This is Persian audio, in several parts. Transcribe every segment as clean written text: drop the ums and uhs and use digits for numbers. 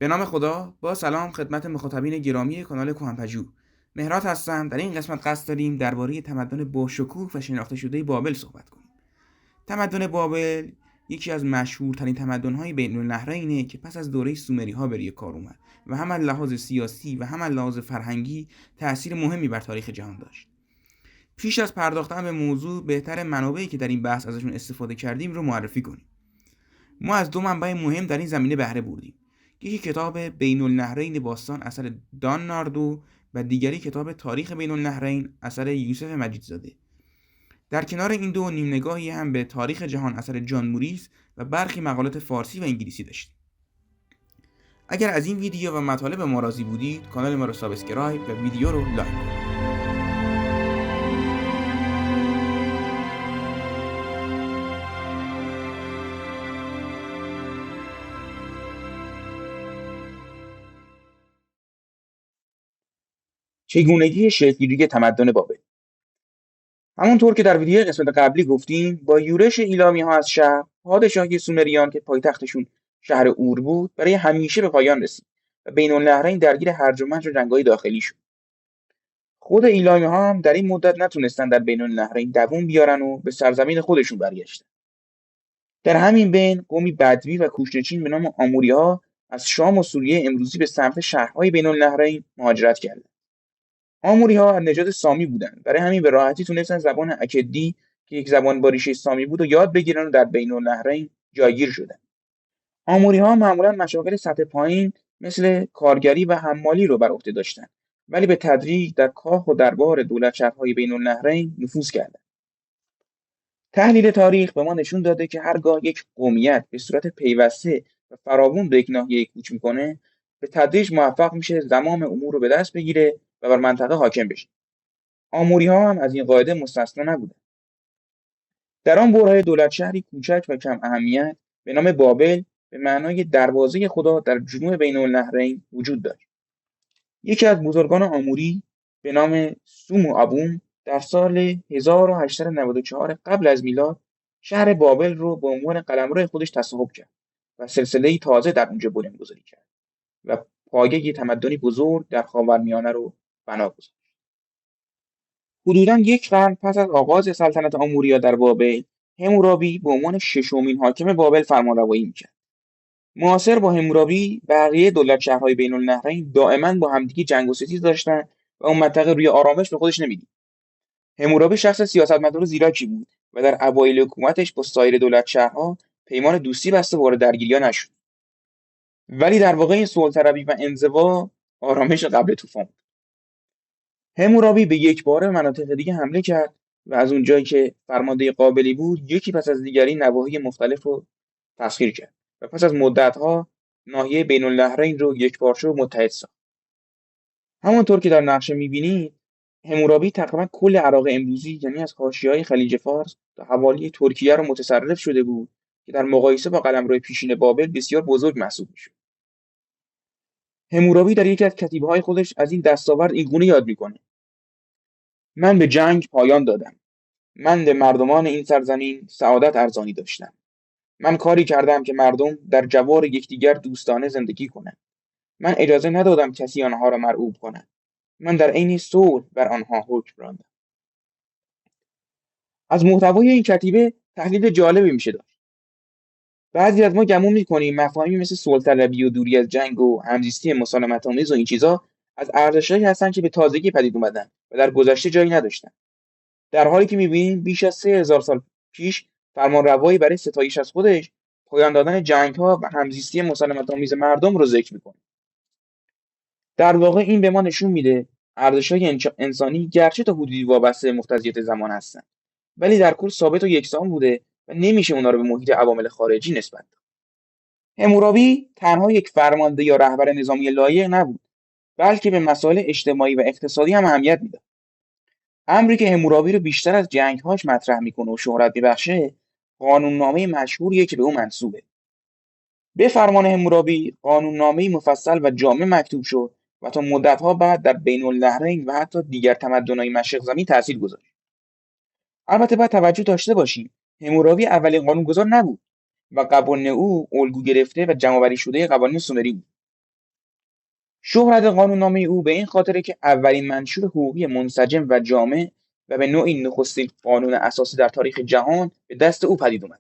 به نام خدا. با سلام خدمت مخاطبین گرامی کانال کهن‌پژوه. مهرات هستم. در این قسمت قصد داریم درباره تمدن باشکوه و شناخته شده بابل صحبت کنیم. تمدن بابل یکی از مشهورترین تمدن‌های بین‌النهرینه که پس از دوره سومری‌ها به روی کار اومد و هم از لحاظ سیاسی و هم از لحاظ فرهنگی تأثیر مهمی بر تاریخ جهان داشت. پیش از پرداختن به موضوع بهتر منابعی که در این بحث ازشون استفاده کردیم رو معرفی کنیم. ما از دو منبع مهم در این زمینه بهره بردیم. یکی کتاب بین النهرین باستان اثر دان ناردو و دیگری کتاب تاریخ بین النهرین اثر یوسف مجیدزاده. در کنار این دو نیم نگاهی هم به تاریخ جهان اثر جان موریس و برخی مقالات فارسی و انگلیسی داشتیم. اگر از این ویدیو و مطالب ما راضی بودید کانال ما رو سابسکرایب و ویدیو رو لایک کنید. چگونگی شکل‌گیری تمدن بابل. همونطور که در ویدیو قسمت قبلی گفتیم، با یورش ایلامی‌ها از شهر، پادشاهی سومریان که پایتختشون شهر اور بود برای همیشه به پایان رسید و بین النهرین درگیر هرج و مرج و جنگ‌های داخلی شد. خود ایلامی‌ها هم در این مدت نتونستن در بین النهرین دووم بیارن و به سرزمین خودشون برگشتن. در همین بین قومی بدوی و کوچ‌نشین به نام آموری‌ها از شام و سوریه امروزی به سمت شهرهای بین النهرین مهاجرت کردند. آموری‌ها از نژاد سامی بودند، برای همین به راحتی تونستن زبان اکدی که یک زبان با ریشه سامی بود و یاد بگیرن و در بین النهرین جایگیر شدند. آموری‌ها معمولاً مشاغل سطح پایین مثل کارگری و حمالی رو بر عهده داشتند، ولی به تدریج در کاخ و دربار دولت شهرهای بین النهرین نفوذ کردند. تحلیل تاریخ به ما نشون داده که هرگاه یک قومیت به صورت پیوسته و فراوون به یک ناحیه کوچ میکنه، به تدریج موفق میشه زمام امور رو به دست بگیره و بر منطقه حاکم بشه. آموری‌ها هم از این قاعده مستثنا نبودند. در آن برهه دولت شهری کوچک و کم اهمیت به نام بابل به معنای دروازه خدا در جنوب بین النهرین وجود داشت. یکی از بزرگان آموری به نام سومو ابوم در سال 1894 قبل از میلاد شهر بابل رو به عنوان قلمرو خودش تصاحب کرد و سلسله‌ای تازه در اونجا بنیانگذاری کرد و پایه تمدنی بزرگ در خاورمیانه رو بنا گذاشت. حدوداً یک قرن پس از آغاز سلطنت آموریا در بابل، همورابی به عنوان ششمین حاکم بابل فرمانروایی میکرد. معاصر با همورابی بقیه دولت شهرهای بین النهرین دائما با همدیگه جنگ و ستیز داشتن و اون منطقه روی آرامش به خودش نمیدید. همورابی شخص سیاستمدار زیرکی بود و در اوایل حکومتش با سایر دولت شهرها پیمان دوستی بسته و وارد درگیری‌ها نشد. ولی در واقع این صلح‌طلبی و انزوا آرامش قبل طوفان بود. همورابی به یک باره مناطق دیگه حمله کرد و از اونجایی که فرمانده قابلی بود یکی پس از دیگری نواحی مختلف رو تسخیر کرد و پس از مدت‌ها ناحیه بین النهرین رو یکپارچه و متحد ساخت. همانطور که در نقشه می‌بینید همورابی تقریبا کل عراق امروزی یعنی از حاشیه‌های خلیج فارس تا حوالی ترکیه رو متصرف شده بود که در مقایسه با قلمرو پیشین بابل بسیار بزرگ محسوب می‌شد. همورابی در یکی از کتیبه‌های خودش از این دستاورد اینگونه یاد می‌کنه: من به جنگ پایان دادم. من به مردمان این سرزمین سعادت ارزانی داشتم. من کاری کردم که مردم در جوار یکدیگر دوستانه زندگی کنند. من اجازه ندادم کسی آنها را مرعوب کند. من در عین صلح بر آنها حکم راندم. از محتوای این کتیبه تحلیل جالبی میشه داشت. بعضی از ما گمون میکنیم مفاهیمی مثل صلح‌طلبی و دوری از جنگ و همزیستی مسالمت‌آمیز و این چیزا از ارزش‌هایی هستن که به تازگی پدید اومدن و در گذشته جایی نداشتن. در حالی که می‌بینیم بیش از 3000 سال پیش فرمانروایی برای ستایش از خودش پایان دادن جنگ‌ها و همزیستی مسالمت‌آمیز مردم رو ذکر می‌کنه. در واقع این به ما نشون میده ارزش‌های انسانی گرچه تا حدودی وابسته به مقتضیات زمان هستن، ولی در کل ثابت و یکسان بوده و نمیشه اونا رو به محیط عوامل خارجی نسبت داد. همورابی تنها یک فرمانده یا رهبر نظامی لایق نبود، بلکه به مسائل اجتماعی و اقتصادی هم اهمیت میداد. امری که همورابی رو بیشتر از جنگ‌هاش مطرح میکنه و شهرت میبخشه قانوننامه مشهوریه که به او منسوبه. به فرمان همورابی قانوننامه‌ای مفصل و جامع مکتوب شد و تا مدت‌ها بعد در بین النهرین و حتی دیگر تمدن‌های مشرق زمین تأثیر گذاشت. البته باید توجه داشته باشیم همورابی اولین قانونگذار نبود و قوانین او الگو گرفته و جمع‌آوری شده قوانین سومری بود. شهرت قانون‌نامه او به این خاطره که اولین منشور حقوقی منسجم و جامع و به نوعی نخستین قانون اساسی در تاریخ جهان به دست او پدید اومد.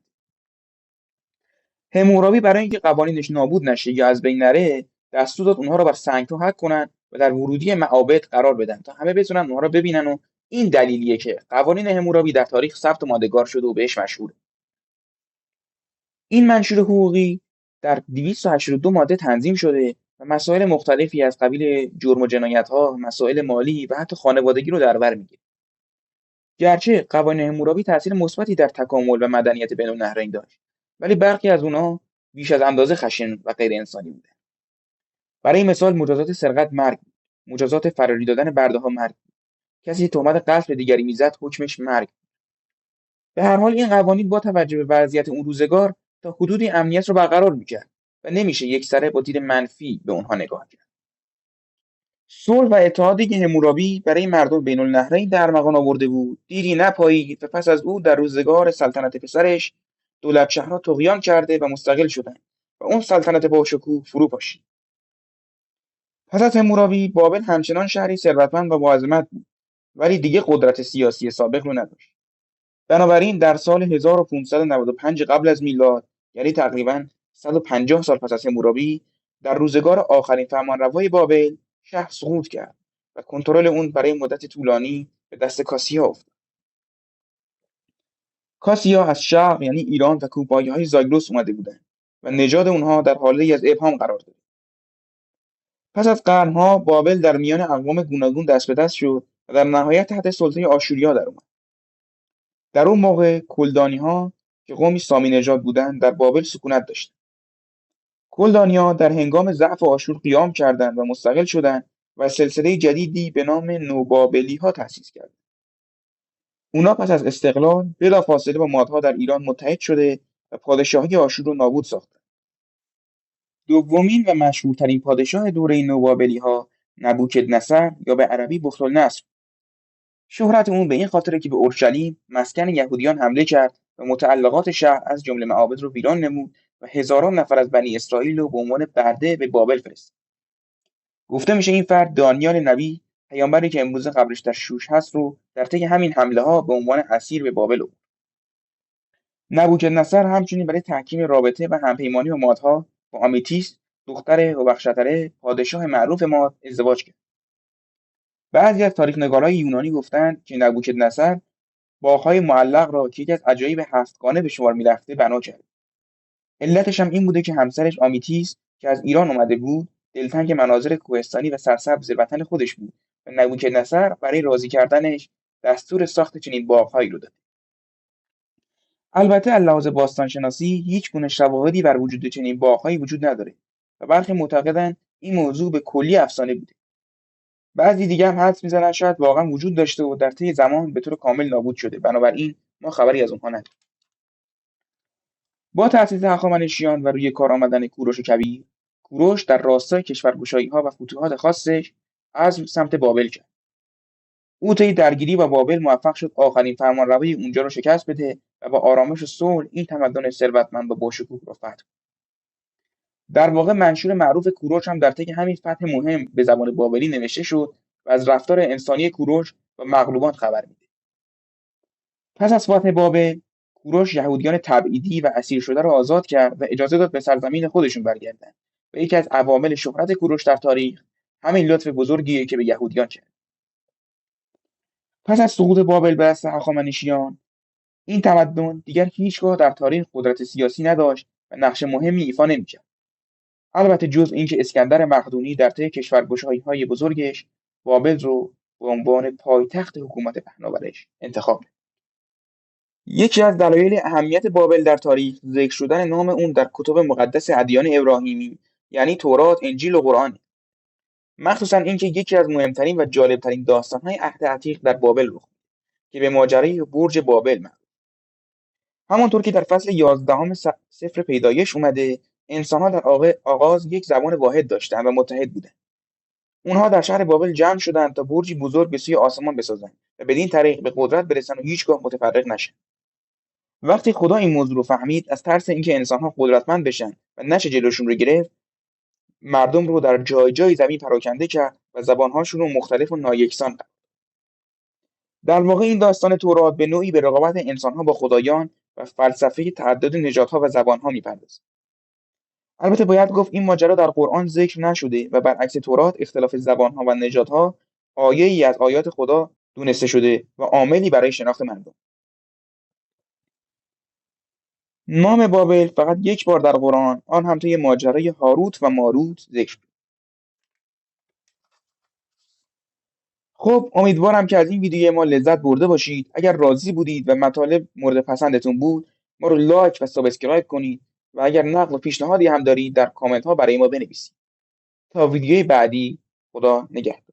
حمورابی برای اینکه قوانینش نابود نشه یا از بین نره، دستور داد اونها رو بر سنگ‌ها حک کنن و در ورودی معابد قرار بدن تا همه بتونن اونها رو ببینن و این دلیلیه که قوانین حمورابی در تاریخ ثبت و ماندگار شده و بهش مشهوره. این منشور حقوقی در 282 ماده تنظیم شده و مسائل مختلفی از قبیل جرم و جنایت‌ها، مسائل مالی و حتی خانوادگی رو در بر میگیره. گرچه قوانین حمورابی تاثیر مثبتی در تکامل و مدنیت بین‌النهرین داشت، ولی برخی از اونها بیش از اندازه خشن و غیر انسانی بودند. برای مثال مجازات سرقت مرگ بود، مجازات فراری دادن برده‌ها مرگ بود. کسی تهمت قتل به دیگری میزد حکمش مرگ. به هر حال این قوانین با توجه به وضعیت اون روزگار تا حدودی امنیت رو برقرار میکرد و نمیشه یکسره با دید منفی به اونها نگاه کرد. صلح و اتحادی که حمورابی برای مردم بین النهرین در مقام آورده بود دیری نپایید و پس از او در روزگار سلطنت پسرش دولت شهرها طغیان کرده و مستقل شدند و اون سلطنت با شکوه فرو پاشید. پس از حمورابی بابل همچنان شهری ثروتمند و با عظمت بود، ولی دیگه قدرت سیاسی سابق رو نداشت. بنابراین در سال 1595 قبل از میلاد، یعنی تقریباً 150 سال پس از حمورابی، در روزگار آخرین فرمانروای بابل شهر سقوط کرد و کنترل اون برای مدت طولانی به دست کاسیا افتاد. کاسیا از شرق یعنی ایران و کوهپایه‌های زاگرس اومده بودند و نژاد اونها در حاله‌ای از ابهام قرار داشت. پس از قرنها بابل در میان اقوام گوناگون دست به دست شد و در نهایت تحت سلطه آشوریا درآمد. در اون موقع کلدانی‌ها که قومی سامی نژاد بودند در بابل سکونت داشتند. کلدانی‌ها در هنگام ضعف آشور قیام کردند و مستقل شدند و سلسله جدیدی به نام نوبابلی‌ها تأسیس کردند. اونا پس از استقلال بلافاصله با مادها در ایران متحد شده و پادشاهی آشور رو نابود ساختند. دومین و مشهورترین پادشاه دوره نوبابلی‌ها نبوکدنصر یا به عربی بختالنصر. شهرت اون به این خاطره که به اورشلیم مسکن یهودیان حمله کرد و متعلقات شهر از جمله معابد رو ویران نمود و هزاران نفر از بنی اسرائیل رو به عنوان برده به بابل فرستاد. گفته میشه این فرد دانیال نبی، پیامبری که امروزه قبرش در شوش هست، رو در طی همین حمله ها به عنوان اسیر به بابل برد. نبوکدنصر همچنین برای تحکیم رابطه و همپیمانی با مادها با آمیتیس دختر هوبخشتره پادشاه معروف ماد ازدواج کرد. بعضی از تاریخ‌نگارای یونانی گفتند که نبوکدنصر باغ‌های معلق را که یکی از عجایب هفتگانه به شمار می‌رفته بنا کرد. علتش هم این بوده که همسرش آمیتیس که از ایران اومده بود، دلتنگ مناظر کوهستانی و سرسبز وطن خودش بود و نبوکدنصر برای راضی کردنش دستور ساخت چنین باغ‌هایی رو داد. البته از لحاظ باستانشناسی هیچ گونه شواهدی بر وجود چنین باغ‌هایی وجود نداره و برخی معتقدند این موضوع به کلی افسانه بوده. بعضی دیگه هم حدس میزنن شاید واقعا وجود داشته و در طی زمان به طور کامل نابود شده، بنابراین ما خبری از اونها نداریم. با تأسیس هخامنشیان و روی کار آمدن کوروش کبیر، کوروش در راستای کشورگشایی‌ها و فتوحات خاصش از سمت بابل کرد. او طی درگیری با بابل موفق شد آخرین فرمانروای اونجا رو شکست بده و با آرامش و صلح این تمدن ثروتمند و باشکوه رو فتح کرد. در واقع منشور معروف کوروش هم در طی همین فتح مهم به زبان بابلی نوشته شد و از رفتار انسانی کوروش و مغلوبان خبر میده. پس از فتح بابل، کوروش یهودیان تبعیدی و اسیر شده را آزاد کرد و اجازه داد به سرزمین خودشون برگردند و یکی از عوامل شهرت کوروش در تاریخ همین لطف بزرگیه که به یهودیان کرد. پس از سقوط بابل به دست هخامنشیان، این تمدن دیگر هیچگاه در تاریخ قدرت سیاسی نداشت و نقش مهمی ایفا نمی‌کرد. البته جز اینکه اسکندر مقدونی در طی کشورگشایی‌های بزرگش بابل رو به عنوان پایتخت حکومت پهناورش انتخاب کرد. یکی از دلایل اهمیت بابل در تاریخ ذکر شدن نام اون در کتب مقدس ادیان ابراهیمی یعنی تورات، انجیل و قرآن، مخصوصا اینکه یکی از مهمترین و جالبترین داستان‌های عهد عتیق در بابل رخ میده که به ماجرای برج بابل معروف. همونطور که در فصل 11 سفر پیدایش اومده، انسان‌ها در آغاز یک زبان واحد داشتند و متحد بودند. اونها در شهر بابل جمع شدند تا برجی بزرگ به سوی آسمان بسازند و بدین طریق به قدرت برسند و هیچگاه متفرق نشن. وقتی خدا این موضوع رو فهمید، از ترس اینکه انسان‌ها قدرتمند بشن و نشه جلوشون رو گرفت، مردم رو در جای جای زمین پراکنده کرد و زبانهاشون رو مختلف و نایکسان کرد. در واقع این داستان تورات به نوعی به رقابت انسانها با خدایان و فلسفه تعدد نژادها و زبانها میپردازه. البته باید گفت این ماجرا در قرآن ذکر نشده و برعکس تورات اختلاف زبانها و نژادها آیه‌ای از آیات خدا دونسته شده و عاملی برای شناخت مردم. نام بابل فقط یک بار در قرآن، آن هم طی ماجرای هاروت و ماروت ذکر شده. خب امیدوارم که از این ویدیو ما لذت برده باشید. اگر راضی بودید و مطالب مورد پسندتون بود، ما رو لایک و سابسکرایب کنید و اگر نقد و پیشنهادی هم دارید در کامنت ها برای ما بنویسید. تا ویدیوی بعدی، خدا نگهدار.